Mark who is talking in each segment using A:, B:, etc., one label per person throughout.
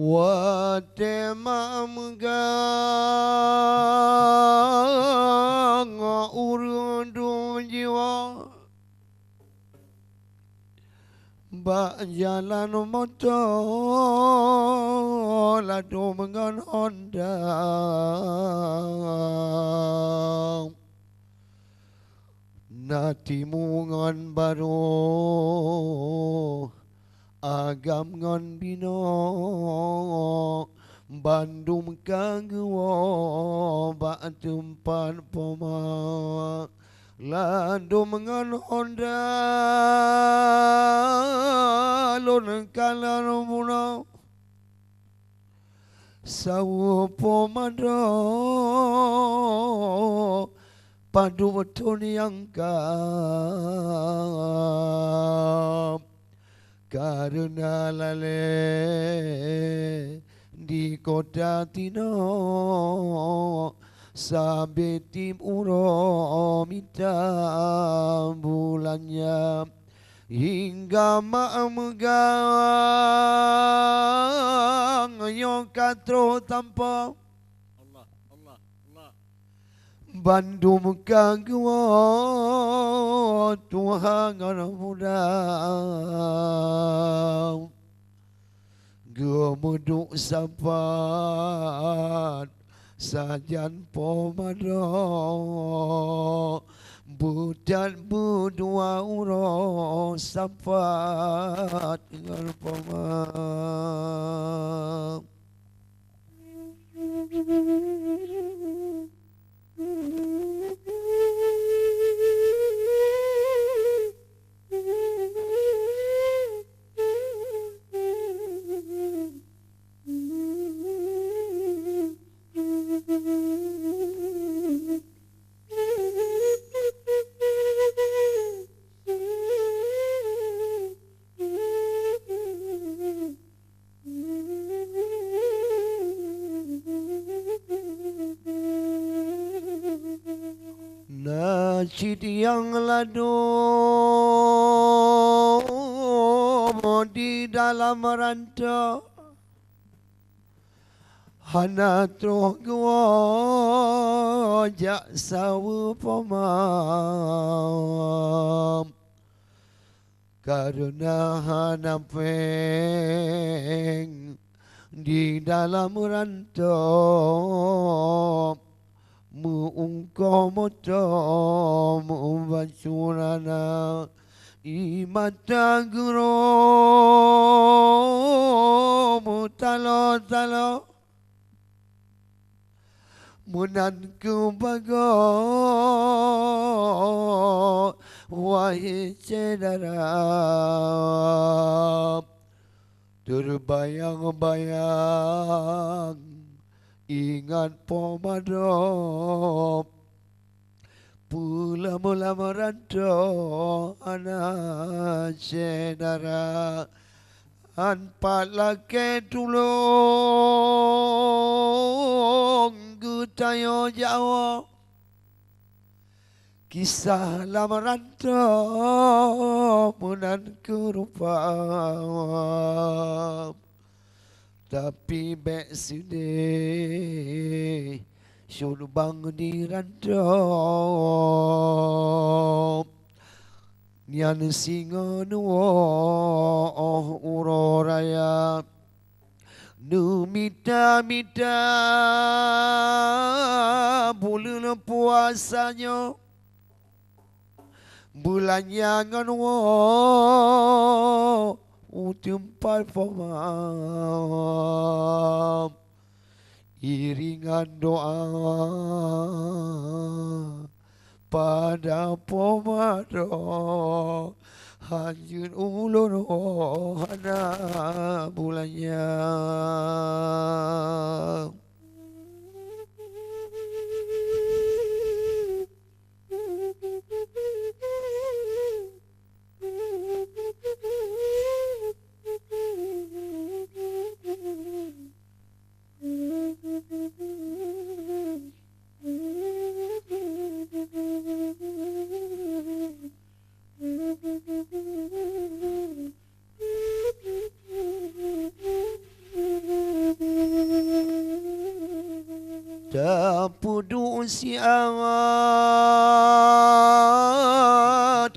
A: Watemamgang urundu jiwa Bak jalan motor Ladu mengan Honda Natimu ngan baru Agam ngan bino Bandung kagwo Bak tempat poma Ladu mengan Honda Lun kalan muna Sawu pomado Padu betul yang kam Karena lale di kota Tino Sampai tim uro minta bulannya Hingga megang yang katro tanpa Allah Bandung kagwa Tuhan muda Gemuduk sapat Sajan pomado Budan berdua uro Sapat dengan pomado Najid yang ladu di dalam rantau Hana troh gua jak sawu pomam Karena hana peng di dalam rantau Muungko moto muubacurana Imata guro mutalo-talo Munanku bago Wahai cedera Terbayang-bayang Ingat pomado Pula-mula merantau anak cedera Anpat laki tulung Gutayo Jawa Kisah lama rantau Munanku rupa Tapi bek sini Suruh bang di rantau Nian singa nuo uro raya Nu mita-mita Bulan puasanya Bulannya nganuo Tempat pemam Iringan doa Pada pomado Hanyun ulun hana bulannya Tapudu siangat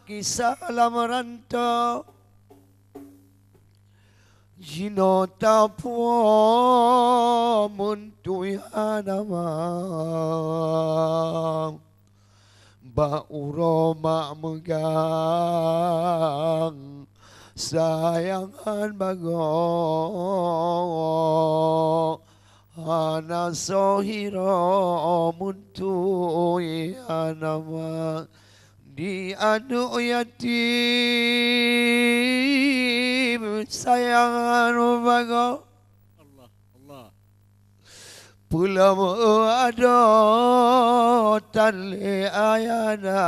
A: kisah lamaran ta Jino tapuo muntui hanamang Ba uroma megang sayangan bago Ana sohiro muntui hanamang Di anu yatim sayangan bago
B: Allah, Allah.
A: Pulam ada tanle ayana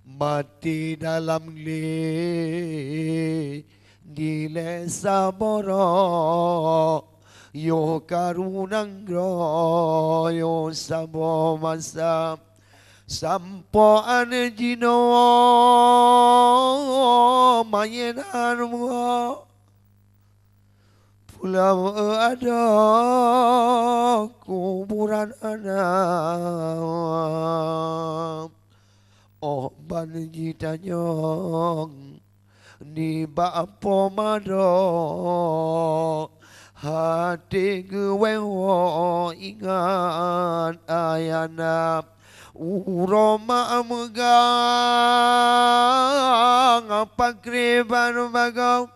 A: Mati dalam Nile saboro Yo karunangro Yo sabo masa Sampo ane jino Mayenan mo Pulau ada kuburan anak Oh banji tanyong Ni bapo mado Hati gewewo ingat ayana Uroma megang Pakriban bagau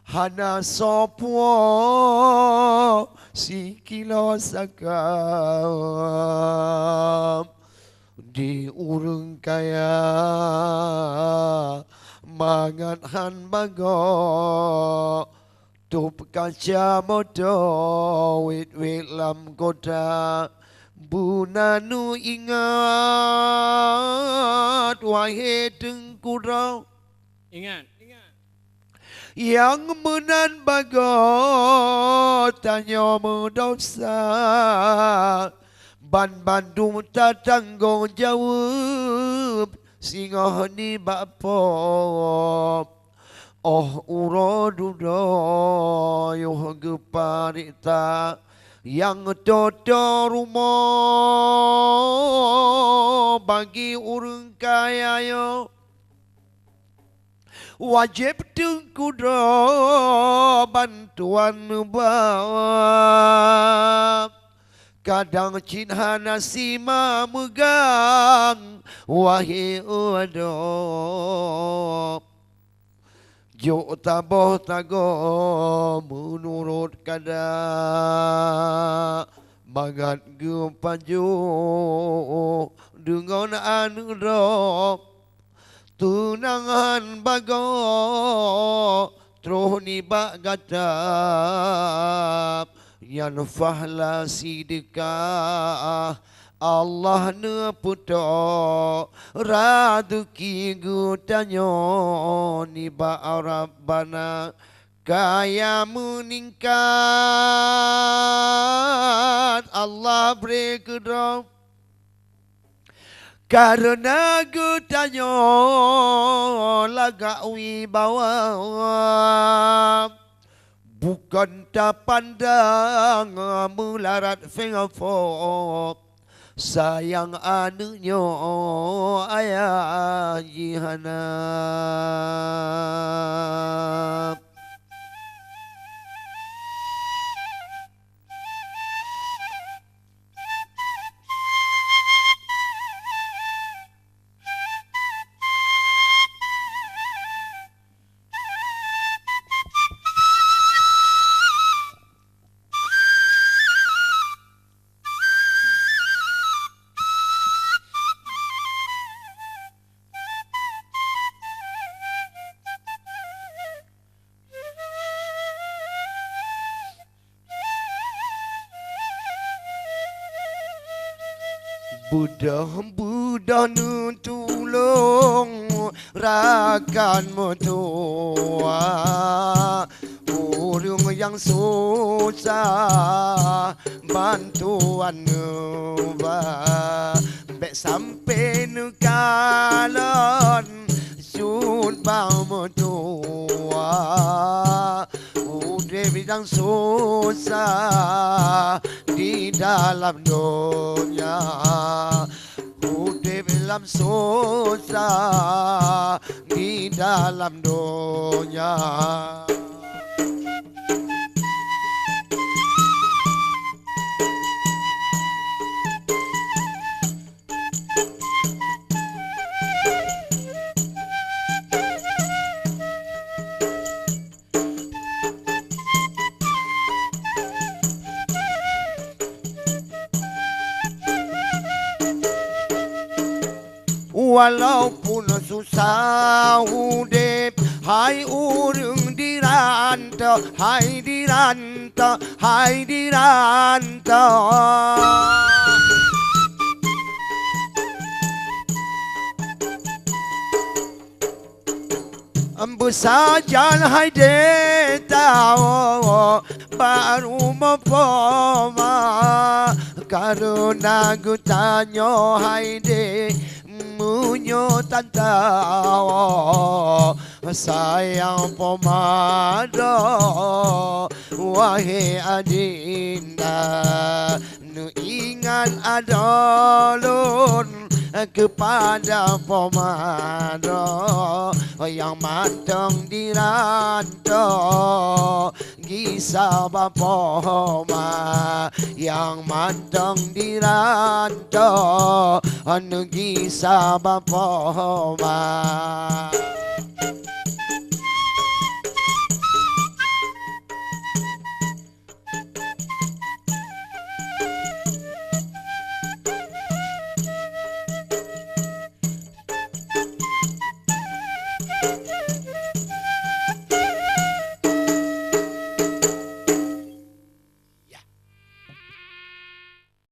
A: Hana sopo si kilo sakam Di urung kaya mangan han bago Tup kaca moto wit lam kota Bunanu ingat wahai tengkurau
B: Ingat.
A: Yang menan bago tanya mendosa Ban Bandung tak tanggung jawab Singoh ni bapo Oh urodudo Yoh geparita Yang toto rumah Bagi urung kaya yo Wajib tengkudo bantuan bawa Kadang cinha nasima megang Wahai ado Jo taboh tago menurut kada Mangat gempaju dengan anu dok Tunangan bago Troh ni bak gatap Yan fahla sidikah Allah ne puto Raduki gutanyo Ni bak Rabbana Kaya meningkat Allah beri kedok Karena gutanyo laga wibawa Bukan tak pandang melarat fengafop Sayang anunya ayah jihanap Budak nu tulung rakan motua Urung yang susah bantuan nuba Bek sampai nu kalon sud bang motua Udah sedang susah di dalam dunia, hidup dalam susah di dalam dunia. Walaupun susah hidup, hai urang di rantau, hai di rantau, hai di rantau. Bersajan hai de tahu baru mempoma, karena ku tanya hai de munyo tantau sayang pomado, wahai adinda nu ingat adolun kepada pomado yang matang di rantau gisah bapoma, yang matang di rantau anu gisah bapoma.